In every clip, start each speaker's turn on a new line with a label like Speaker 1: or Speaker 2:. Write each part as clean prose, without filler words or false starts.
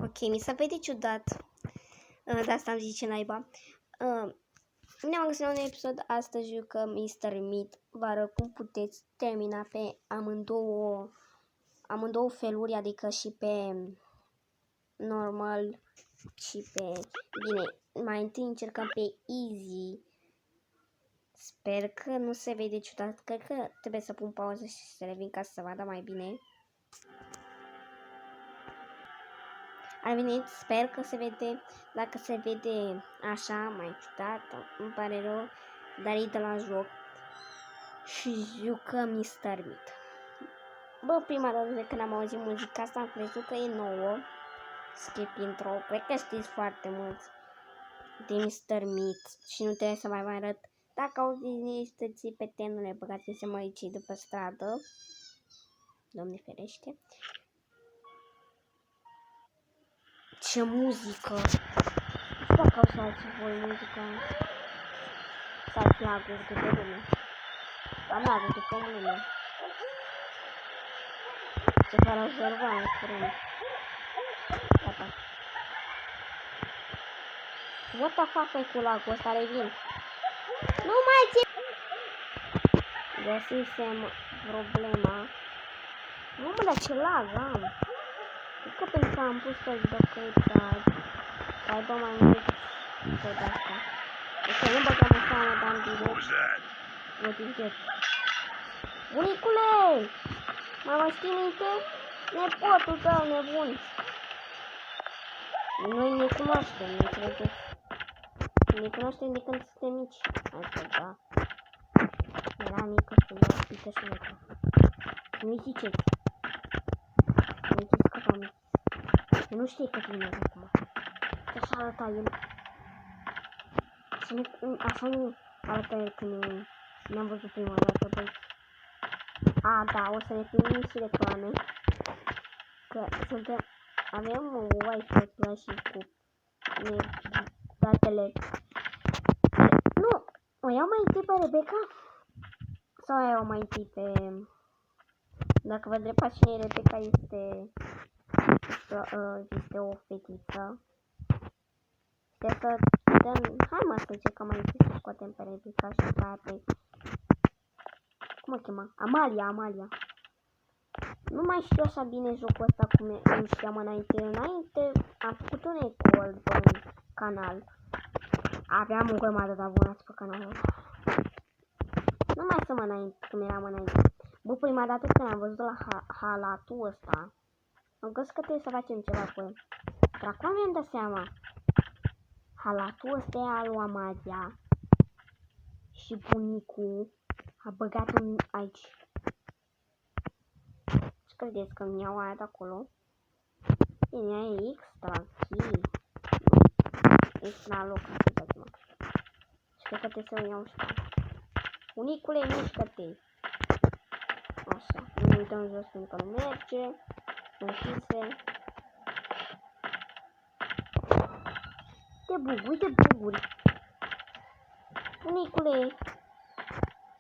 Speaker 1: Ok, mi se vede ciudat. De asta am zis ce naiba. Ne-am găsit la un episod. Astăzi jucăm Mr. Meat. Vă arăt cum puteți termina pe amândouă feluri, adică și pe normal și pe... Bine, mai întâi încercăm pe easy. Sper că nu se vede ciudat. Cred că trebuie să pun pauză și să revin ca să se vadă mai bine. A venit, sper că se vede. Dacă se vede așa mai ciudat, îmi pare rău, dar e de la joc. Și jucăm Mr. Meat. Bă, prima dată de când am auzit muzica asta am crezut că e nouă. Skip intro. Cred că știți foarte mulți de Mr. Meat și nu trebuie să mai arăt. Dacă auziți niște țipete, nu le băgați în seamă aici după stradă. Doamne ferește. Ce muzică! Nu știu dacă o să ați voi muzica sau flaguri de pe lume. Am laguri de pe lume. Se va rezolva în curând. Gata. What the fuck e cu lagul ăsta? Revin. Nu mai țin! Găsisem problema. Nu mă, dar ce lag am? Cred că pentru că am pus pe docăța să aibă mai mult de asta. Deci nu băgăm în seamă, dar am direct. What is that? Bunicule! Mă știi minte? Nepotul tău nebun. Noi ne cunoaștem, ne credeți? Ne cunoaștem de când suntem mici. Asta da. Era mică să iau, uite și mică. Nu-i ziceți. Nu-i ziceți că v-am zis. Nu știe că vine acum. Ce așa arăta el. Așa nu arăta el când ne-am văzut prima dată, băi. A, da, o să ne primim și reclame. Că suntem... Avem Wi-Fi la și cu datele. Nu! O iau mai întâi pe Rebecca? Sau o iau mai întâi pe... Dacă vă drepați cine e Rebecca, este o fetiță. Sper să dăm... Hai mă să încercăm mai întâi să scoatem pe Rebecca și pe... Cum o chema? Amalia. Nu mai știu așa bine jocul ăsta cum îl știam înainte. Înainte am făcut un ecol pe un canal. Aveam o grămadă de abonați pe canalul ăla. Nu mai sunt înainte, cum eram înainte. Bă, prima dată când am văzut la halatul ăsta, am găsit că trebuie să facem ceva cu el. Dar acum mi-am dat seama. Halatul ăsta e al lui Amalia. Și bunicul a băgat-o aici. Ce credeți că îmi iau aia de acolo? Bine, e extra key. Extra loc, ascultați-mă. Și cred că trebuie să o iau și pe bunicule, mișcă-te! Așa, nu uităm jos pentru că nu merge. Închise. Uite buguri. Bunicule!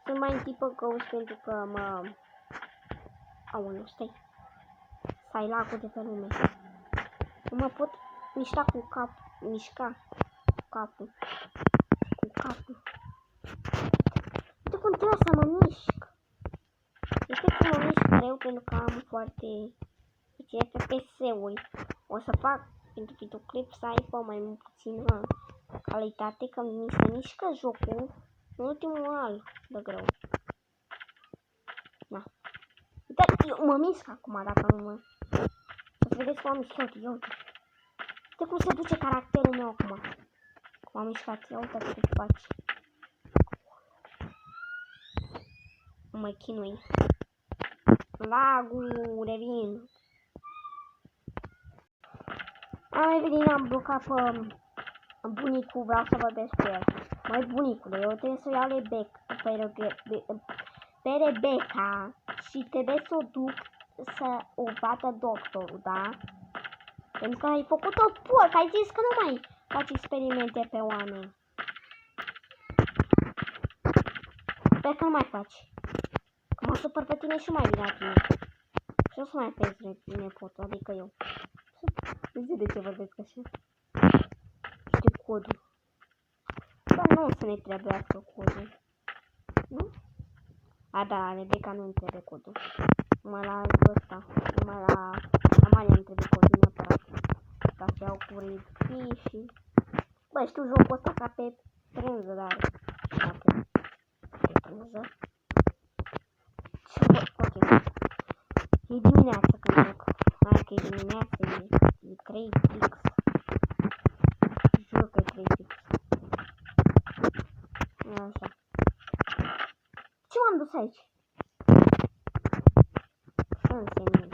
Speaker 1: Sunt mai întâi pe ghost pentru că mă... Aoleu, stai. Stai lagul de pe lume. Nu mă pot mișca cu capul. Cu capul. Uite cum trebuie să mă mișc. Uite cum mă mișc greu pentru că am foarte puține FPS-uri. O să fac pentru videoclip să aibă mai puțină calitate, că mi se mișcă jocul în ultimul al de greu. Da. Uite, eu mă mișc acum dacă nu mă... Să vedeți cum am mișcat, eu. Uite cum se duce caracterul meu acum. Cum am mișcat, ia uite ce faci. Mă chinui. Lagul, revin. Am revenit, am blocat pe bunicul, vreau să vorbesc cu el. Măi bunicule, eu trebuie să iau pe Rebecca și trebuie să o duc să o vadă doctorul, da? Pentru că ai făcut-o porc, ai zis că nu mai faci experimente pe oameni. Sper că nu mai faci. Că mă supăr pe tine și mai bine la tine. Și o să mai vezi nepotul, adică eu. Nu știu de ce vorbesc așa. Știu codul. Bă, nu o să ne trebuiască codul. Nu? A, da, Rebecca nu-mi trebuie codul. Numai la ăsta. Numai la Amalia îmi trebuie codul neapărat. Ca să iau cu Red și... Bă, știu jocul ăsta ca pe frânză, dar... Pe frânză? Ce bă, ok. E dimineața când joc. Hai că e dimineața, e 3x. Jur că e 3x. Așa. Ce m-am dus aici? Însenin.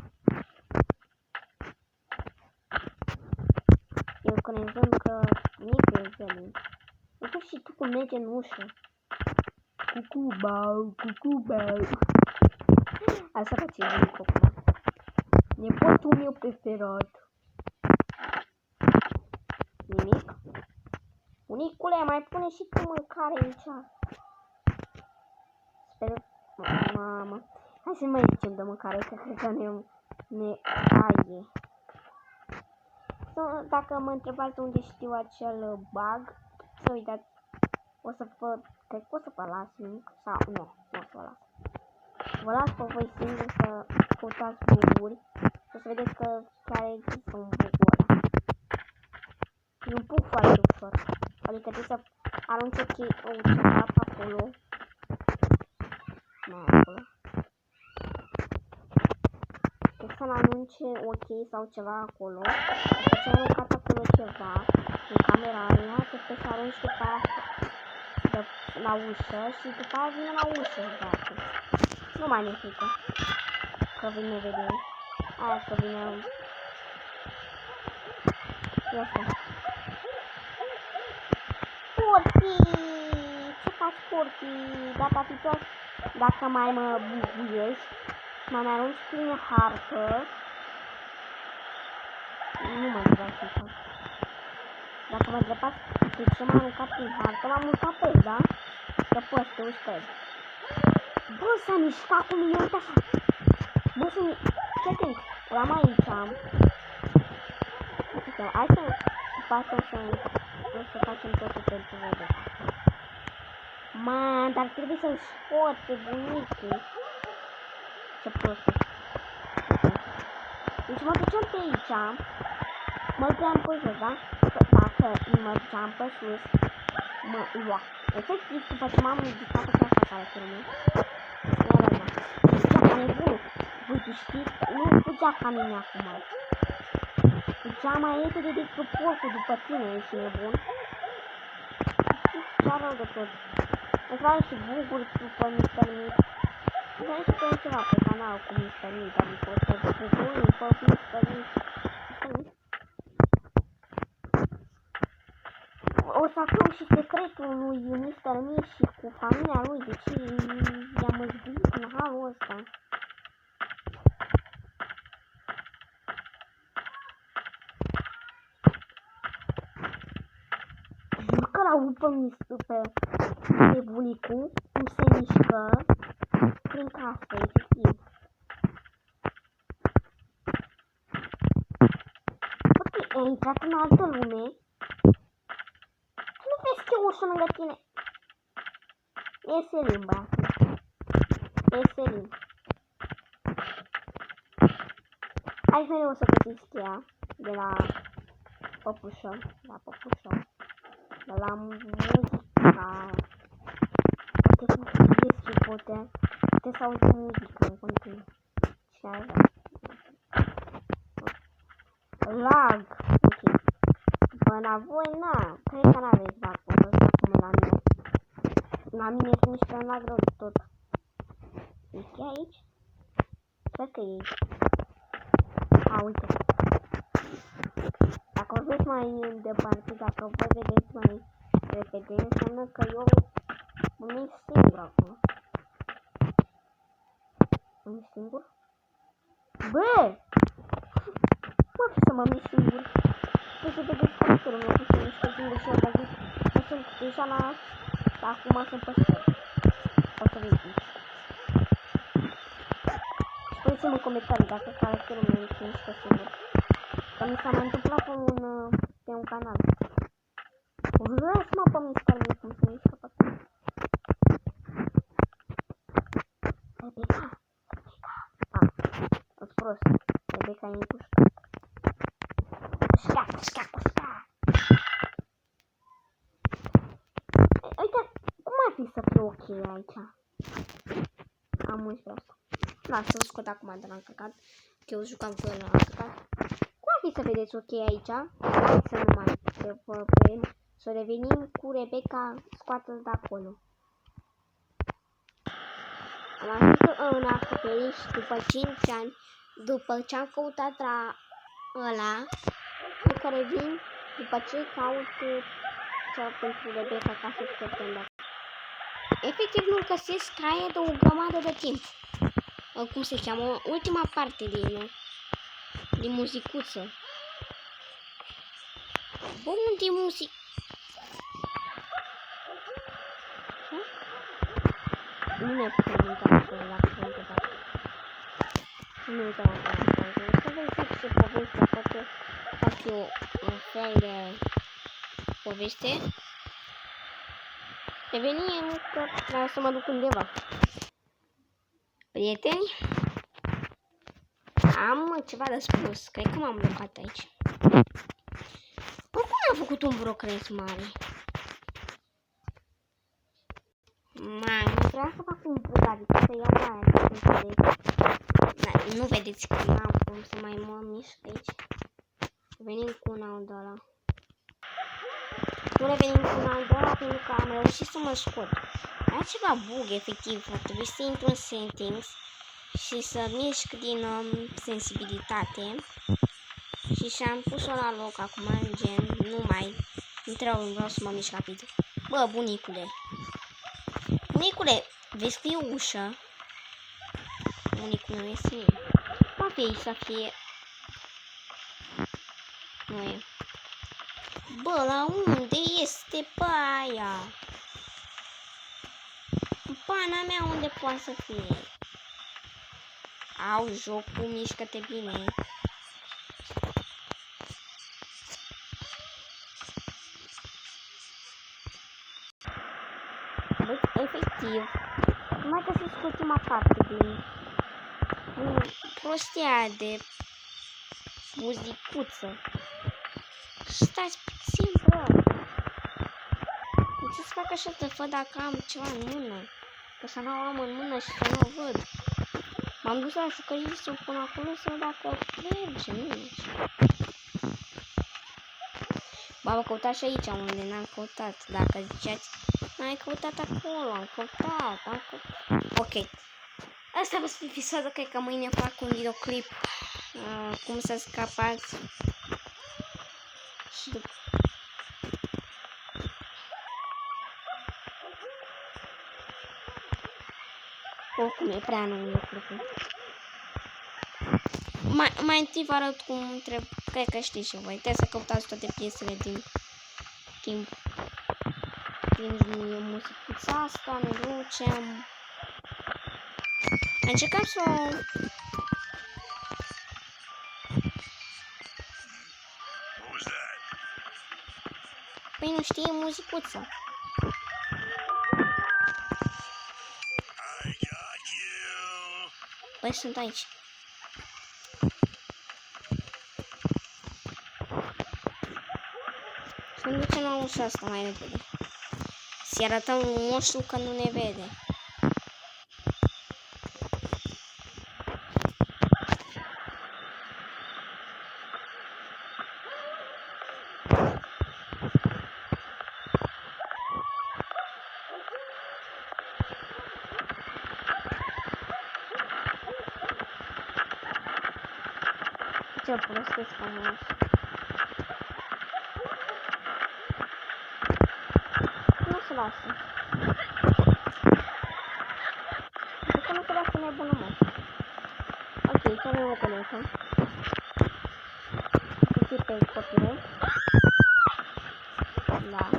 Speaker 1: Eu crezând că nici e zelin. Uite și tu cum merge în ușă. Cucubau, cucubau. Așa face bunicul acum. Nepotul meu preferat. Nimic? Bunicule, mai pune și tu mâncare aici. Sper... Mamă. Hai să mai zicem de mâncare, că cred că ne taie. Dacă mă întrebați unde știu acel bug, să uitați, o să vă, cred că o să vă las link, sau nu o să vă las. Vă las pe voi singuri să căutați bug-uri, să vedeți că chiar există un bug ăla. E un bug foarte ușor, adică trebuie să arunci ceva pe acolo. Mai acolo. Trebuie să arunce ok sau ceva acolo. După ce ai aruncat acolo ceva, în camera aia, trebuie să arunci după aia la ușă și după aia vine la ușă. Dacă. Nu mai ne frică. Că vine vedere. Aia că vine... Iată. Porti! Ce faci, Porti? Data viitoare, dacă mai mă buguiești, mai arunci prin hartă. Nu mă trebuie să fac. Dacă mă întrebați de ce m-am aruncat prin hartă, m-am urcat pe el, da? Că poți să te uiți pe el. Bă, s-a mișcat cu mine, uite așa. Bă, să mi... Ce timp? Eram aici, am. Hai să facem să facem totul pentru Rebecca. Man, dar trebuie să-l scot pe bunicul. Ce prost. Deci mă duceam pe aici, mă duceam pe jos, da? Dacă mă duceam pe sus, mă lua. Efectiv, după ce m-am ridicat pe așa caracterul meu, era da. Geaca nebunul. Voi știți? Nu cu geaca mine acum. Cu cea mai repede decât porcul după tine, ești nebun. Ce rău de tot. Îți vreau și buguri după Mr. Meat. Îți vreau și pe ceva pe canal cu Mr. Meat, adică o să buguri după Mr. Meat. O să aflăm și secretul lui Mr. Meat și cu familia lui, de ce i-am măzbuit în halul ăsta. Jur că l-au pe bunicul, cum se mișcă prin casă, efectiv. Ok, ai intrat în altă lume. Tu nu vezi că e ursul lângă tine? E Selim, băiatul. E Selim. Hai mereu să găsiți cheia de la păpușă. De la muzica. Poate să auzi muzică în continuu. Ce are? Lag. Ok. Bă, la voi, na. Cred că n-aveți lag-ul ăsta cum la mine. La mine se mișcă în lag rău de tot. E cheia aici? Cred că e aici. A, uite. Dacă o vedeți mai departe, dacă vă vedeți mai repede, înseamnă că eu mă mișc singur acum. Mă mișc singur? Bă! Poate să mă mișc singur. Trebuie să vedeți caracterul meu cum se mișcă singur și eu, dar zic că sunt deja la... Acum sunt pe scări. O să vedeți. Spuneți-mi în comentarii dacă caracterul meu se mișcă singur. Că mi s-a mai întâmplat pe un canal. Lăs-mă pe mișcare, cum se mișcă pe acolo. Rebecca! Îți prost. Rebecca e în cușcă. Cușca! Uite, cum ar fi să fie ok aici? Am 11 asta. Da, să-l scot acum de la încăcat. Că eu jucam cu el la încăcat. Cum ar fi să vedeți ok aici? Hai să nu mai vrem. Să revenim cu Rebecca, scoată-l de acolo. Am ajuns în acoperiș după 5 ani, după ce am căutat la ăla, cu care vin, după ce caut cea pentru Rebecca ca să scăpăm de. Efectiv nu găsesc caie de o grămadă de timp. Cum se cheamă? Ultima parte din muzicuță. Bă, unde e muzic? Nu ne putem uita acolo la cuvântul. Nu ne uităm acolo la cuvântul. Să vedem ce poveste poate fac eu un fel de poveste. Revenim că vreau să mă duc undeva. Prieteni, am ceva de spus. Cred că m-am blocat aici. Cum am făcut un brocrez mare? Vreau să fac un brocrez, adică să iau aia. Nu vedeți că n-am cum să mai mă mișc aici. Venim cu un alt de ăla. Nu revenim cu un alt de ăla pentru că am reușit să mă scot. Ai ceva bug, efectiv. Ar trebui să intru în settings și să mișc din sensibilitate. Și și-am pus-o la loc acum, gen, nu vreau să mă mișc rapid. Bă, bunicule, vezi că e o ușă? Bunicul nu este nimeni. Poate aici să fie... Nu e. Bă, la unde este pe aia? Pana mea, unde poate să fie? Au, jocul, mișcă-te bine. Deci, efectiv, mai găsesc ultima parte din prostia de muzicuță. Stați puțin, bă. Nu să fac așa să văd dacă am ceva în mână. Că să nu am în mână și să nu văd. M-am dus la jucării să o pun acolo să văd dacă merge, nu merge. Ba, căutat și aici unde n-am căutat. Dacă ziceați, n-ai căutat acolo, am căutat. Ok. Asta a fost episodul, cred că mâine fac un videoclip. Cum să scapați. Și după... Oricum e prea lung videoclipul. Mai întâi vă arăt cum trebuie. Cred că știți și voi. Trebuie să căutați toate piesele din muzicuța asta. Ne ducem. Încercăm să Păi nu știe muzicuța. Păi sunt aici. Să ne ducem la ușa asta mai repede. Să-i arătăm moșul că nu ne vede. Ce prostesc am. Nu se lasă. De că nu se lasă nebună, mă. Ok, ce avem o pereche. Să pe copile. Da.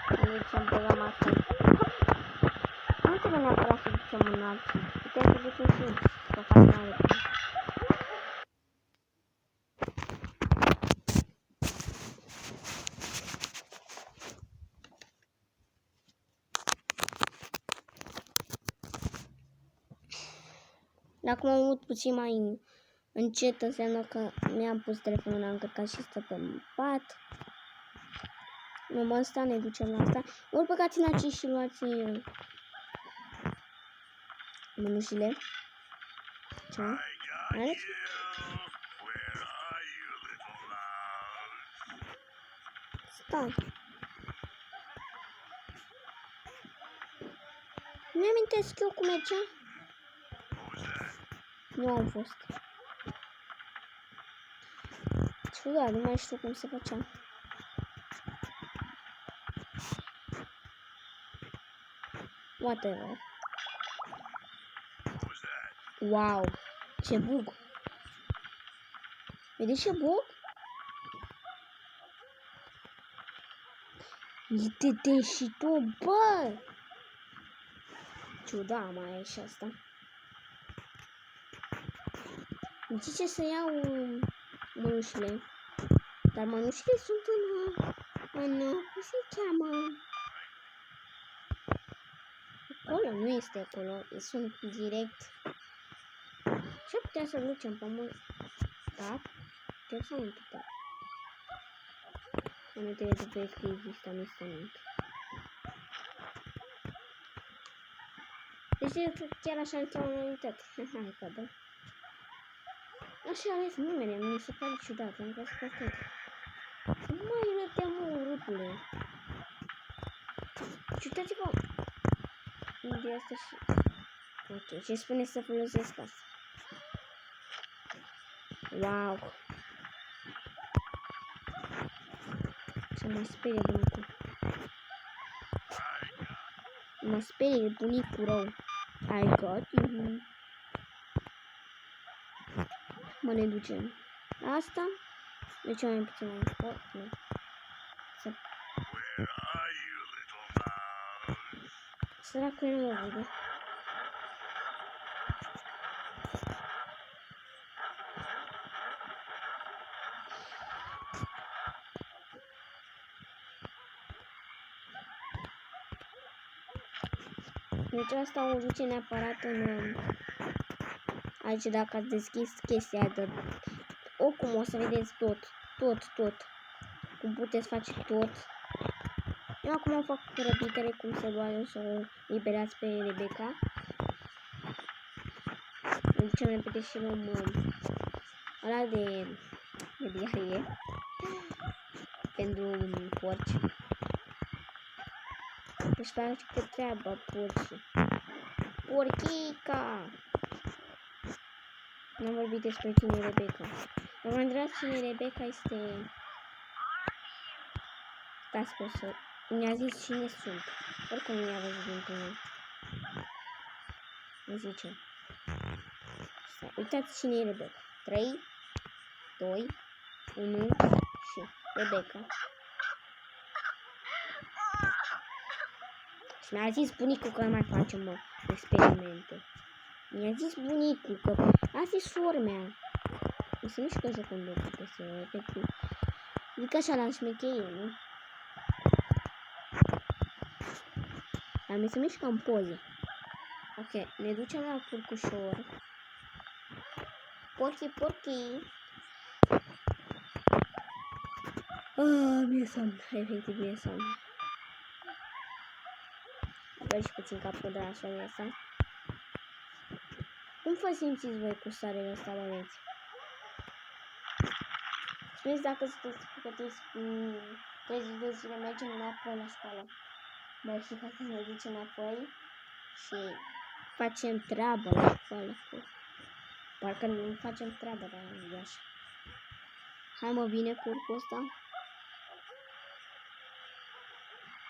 Speaker 1: Deci am băgat asta. Nu trebuie neapărat să ducem înalt. Putem să ducem și să facem mai repede. Dacă m-am avut puțin mai încet, înseamnă că mi-am pus telefonul, l-am încărcat și stă pe pat. Nu, asta ne ducem la asta. Ori băgați în aici și luați mânușile. Ce? Alex? Stai. Mi-amintesc eu cum mergea? Nu am fost. Ciudat, nu mai știu cum se făcea. Whatever. Wow, ce bug. Vedeți ce bug? Uite-te și tu, bă! Ciudat mai e și asta. Îmi zice să iau mănușile. Dar mănușile sunt în cum se cheamă? Acolo, nu este acolo. Sunt direct. Ce putea să ducem pe mult? Da? Putem să nu putea. Nu trebuie să vezi că există amestământ. Deci chiar așa înseamnă unitate. Hai că da. Așa ales numele, mi se pare ciudat, am crezut că atât. Mai răteam urâtule. Uitați-vă. Unde asta și... Ok, ce spune să folosesc asta? Wow. Să mă sperie bunicul. Mă sperie bunicul rău. I got you. Mă ne ducem. Asta? De ce mai puțin mai scurt? Nu. Să... Săracul nu mă vede. Deci asta o duce neapărat în... Aici dacă ați deschis chestia de... Oricum o să vedeți tot. Cum puteți face tot. Eu acum fac răbitele cum să luați să o liberați pe Rebecca. Îl ducem repede și luăm ăla de diarie. Pentru porci. Deci face pe treaba porci. Porchica! N-am vorbit despre tine, Rebecca. Dar mă întrebați cine Rebecca este... Stați că o să... Mi-a zis cine sunt. Oricum nu i-a văzut din tine. Îmi zice. Stai, uitați cine e Rebecca. 3, 2, 1 și Rebecca. Și mi-a zis bunicul că mai facem experimente. Mi-a zis bunicul că asta e sora mea. Să nu știu că joc un lucru pe să efectiv. Zic așa la șmecherie, nu? Dar mi se mișcă în poze. Ok, ne ducem la purcușor. Porchi. Mi-e somn, efectiv mi-e somn. Băi și puțin capul de la soarele asta. Cum vă simțiți voi cu soarele ăsta, băieți? Spuneți dacă sunteți pregătiți cu 30 de zile mergem înapoi la școală. Băi și hai să ne ducem înapoi și facem treabă la școală. Parcă nu facem treabă la Iași. Hai mă, vine curcul ăsta.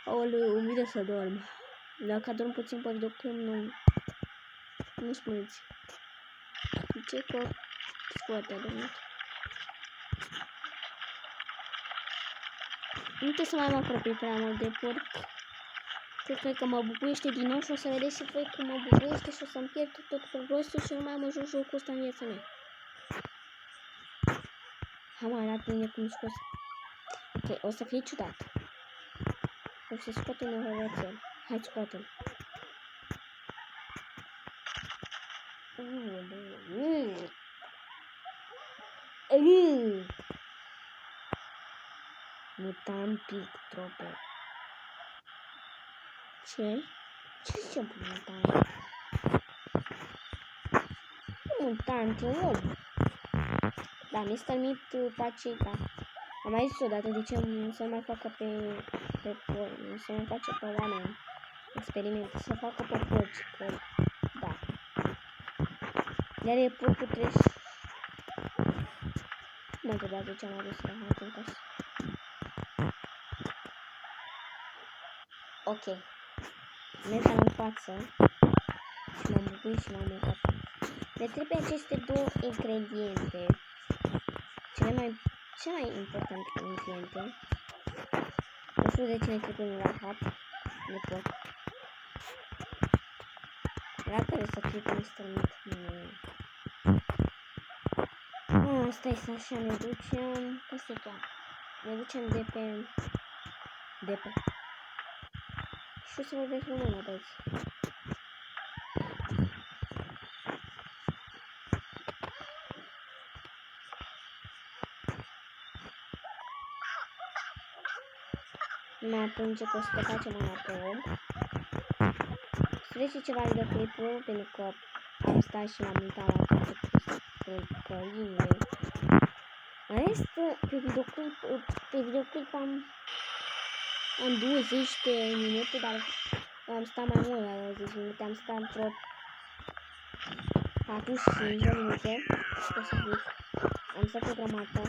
Speaker 1: Aoleu, îmi vine să dorm. Dacă adorm puțin pe videoclip, nu spuneți. De ce că foarte adormit? Nu trebuie să mai mă apropii prea mult de porc. Cred că mă bubuiește din nou și o să vedeți și voi cum mă bubuiește și o să-mi pierd tot rostul și nu mai mă joc jocul ăsta în viața mea. Hai mă, arată mine cum scos. Ok, o să fie ciudat. O să scoatem nevrățel. Hai, scoatem. Mutant Pictrope. Ce? Ce mutant? Mutant, un om. Da, Mr. Meat face, da. Am mai zis odată de ce nu se mai facă pe porci, nu se mai face pe oameni experimente, să facă pe porci, că, da. Iar e porcul trebuie să... Mă întrebați de ce am adus la hai în casă. Ok. Mergem în față și m-am bucurit și m-am mâncat. Ne trebuie aceste două ingrediente. Cele mai importante ingrediente. Nu știu de ce ne trebuie un rahat de porc. La care să fie pe strămit. Stai să așa ne ducem. Cum se cheamă? Ne ducem de pe... Și o să vorbesc română, băieți. Numai atunci că o să te facem înapoi. Să trece ceva de clipul, pentru că am stat și m-am uitat la toate căinile. În rest, pe videoclip am 20 de minute, dar am stat mai mult la 10 minute, am stat vreo 45 de minute, o să zic. Am stat o grămadă.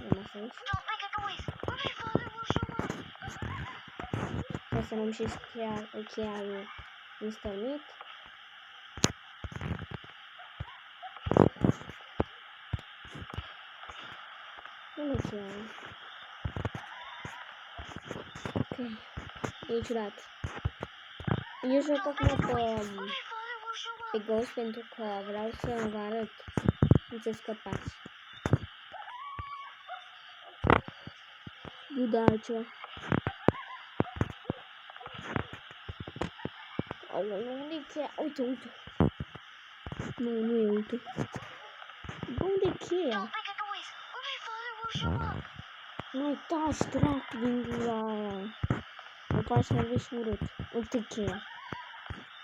Speaker 1: Rămas aici. O să nu-mi și cheia lui Mr. Meat. Nu cheia. Ok. E ciudat. Eu joc acum pe Ghost pentru că vreau să vă arăt cum să scăpați. Nu da altceva. Unde e cheia? Uite, uite. Nu e, uite. Unde e cheia? Mai taci, drac, din gura aia. Mă faci nervos urât. Uite cheia.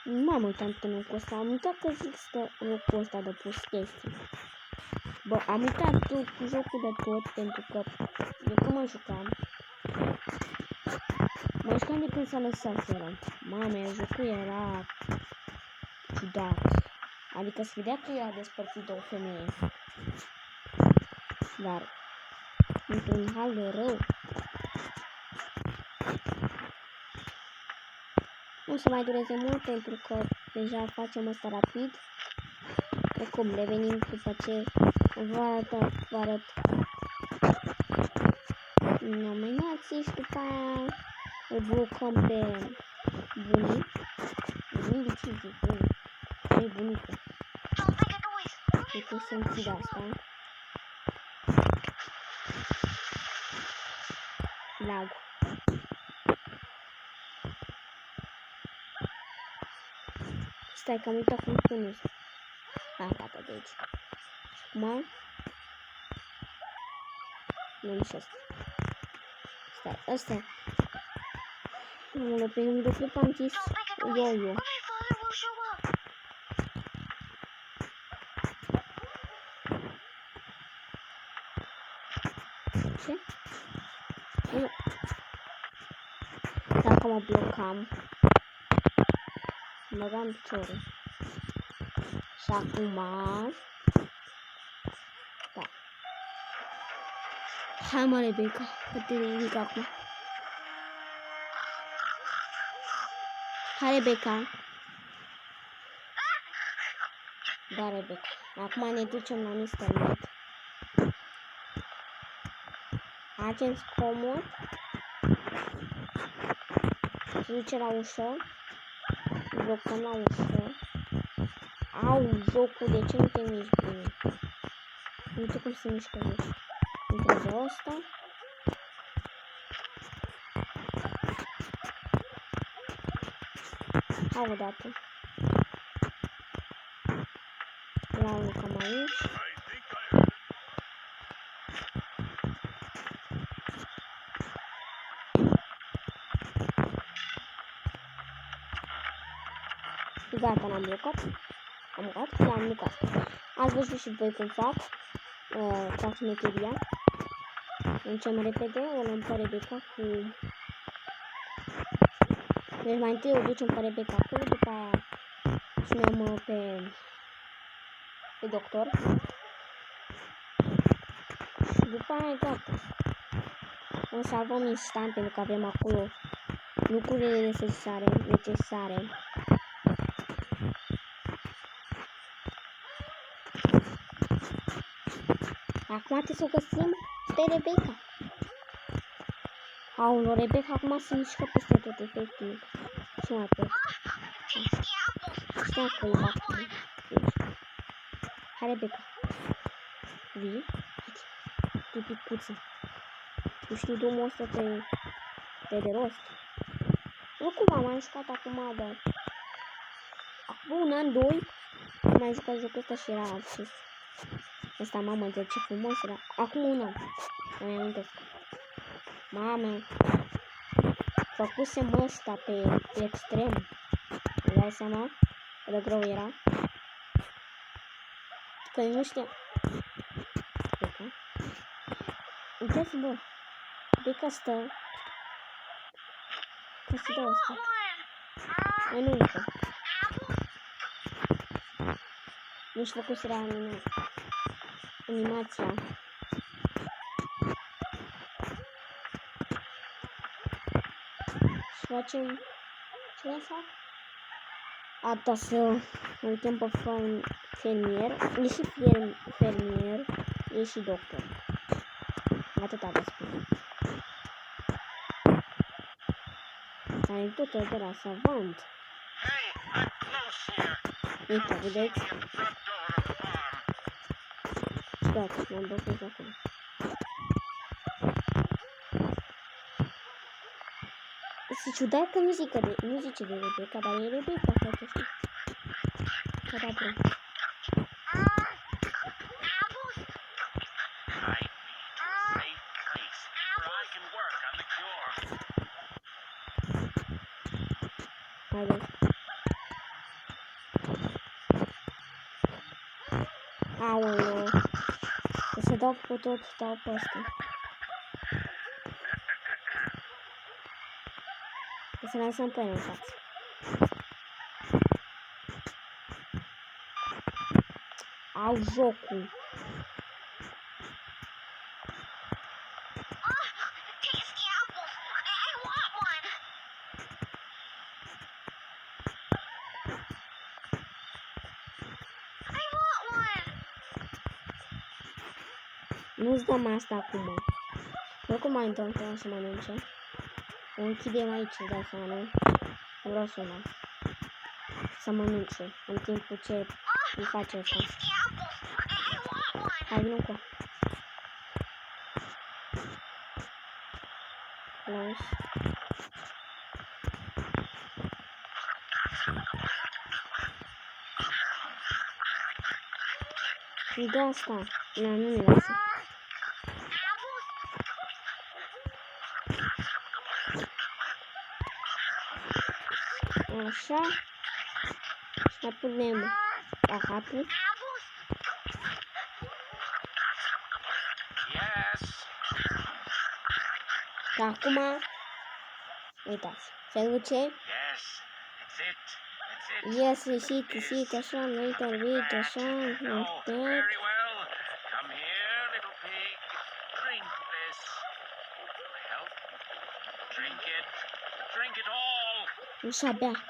Speaker 1: Nu m-am uitat pe locul ăsta. Am uitat că există locul ăsta de pus chestii. Bă, am uitat cu jocul de tot pentru că de cum mă jucam. Mă jucam de când s-a lăsat el. Mame, jocul era ciudat. Adică se vedea că era despărțit de o femeie. Dar într-un hal de rău. Nu se mai dureze mult pentru că deja facem asta rapid. Acum revenim după ce vă arăt nominații și după aia îl blocăm pe bunic. Bunic de ce zic? Nu-i bunică. Uite să închid asta. Lag. Stai că am uitat cum spune. Gata de aici. Acum nu și asta. Stai, ăsta. Pe un videoclip am zis yo-yo. Ce? Nu. Dacă mă blocam, mă băgam piciorul. Și acum... Da. Hai mă, Rebecca, că te ridic acum. Hai, Rebecca. Da, Rebecca. Acum ne ducem la Mr. Meat. Agenți comod. Se duce la ușă. Blocăm la ușă. Au, jocul, de ce nu te miști bine? Uite cum se mișcă jocul. Intră de ăsta. Hai odată. La unul cam aici. Gata, l-am blocat. Am blocat. Ați văzut și voi cum fac șmecheria. Încem repede, o luăm pe Rebecca cu... Deci mai întâi o ducem pe Rebecca acolo, după aia sunăm pe doctor. Și după aia e gata. O salvăm instant pentru că avem acolo lucrurile necesare. Acum trebuie să o găsim pe Rebecca. Aoleu, Rebecca acum se mișcă peste tot, efectiv. Ce mai pot? Stai că e acum. Hai, Rebecca. Vii? Tipicuță. Nu știu drumul ăsta pe de rost. Nu cumva m-am jucat acum, dar... Acum un an, doi, m-am jucat jocul ăsta și era acces. Ăsta, mamă, de ce frumos era. Acum un an. Îmi amintesc. Mamă. Făcusem ăsta pe extrem. Îmi dai seama? Cât de greu era? Că nu știam. Uitați, bă. Beca stă. Ca să dau asta. Mai nu încă. Nu-și făcuseră animația. Și facem... Ce ne fac? Asta să îl chem pe fermier. E și fermier. E și doctor. Atâta vă spun. Anecdotă de la savant. Uite, vedeți? Gata, m-am blocat acolo. Este ciudat că nu zice de Rebecca, dar e Rebecca, frate, știi? Că da, bun. Haideți. Aoleu. O să dau pe tot, dau pe ăsta. O să lansăm pe el în față. Au jocul. Nu-ți dăm asta acum. Oricum mai întâmplă să mănânce. O închidem aici, îți dai seama, nu? Nu vreau să mă. Să mănânce în timpul ce îi face asta. Hai, vină cu. Los. Îi dă asta. Nu, nu mi lasă. Așa. Și mai punem pahatul. Și acum, uitați, se duce. Yes, sit, așa, nu intervit, așa, uite. Nu și abia.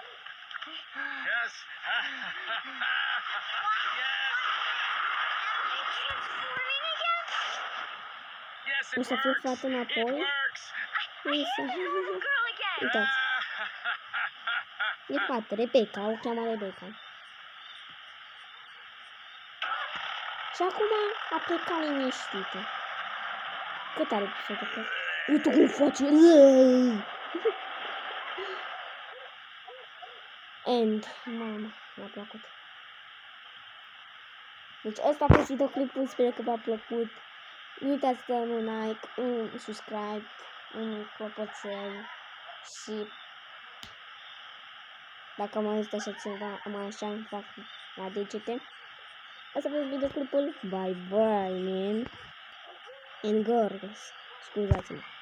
Speaker 1: O să fiu fată înapoi. Uitați. E fată, Rebecca, o cheamă Rebecca. Și acum a plecat liniștită. Cât are episodul ăsta? Uite cum face! End. Mamă, mi-a plăcut. Deci ăsta a fost videoclipul, sper că v-a plăcut. Nu uitați să dați un like, un subscribe, un clopoțel și dacă mă ajută așa ceva, mai așa îmi fac la degete. Asta a fost videoclipul. Bye bye, man. And girls. Scuzați-mă.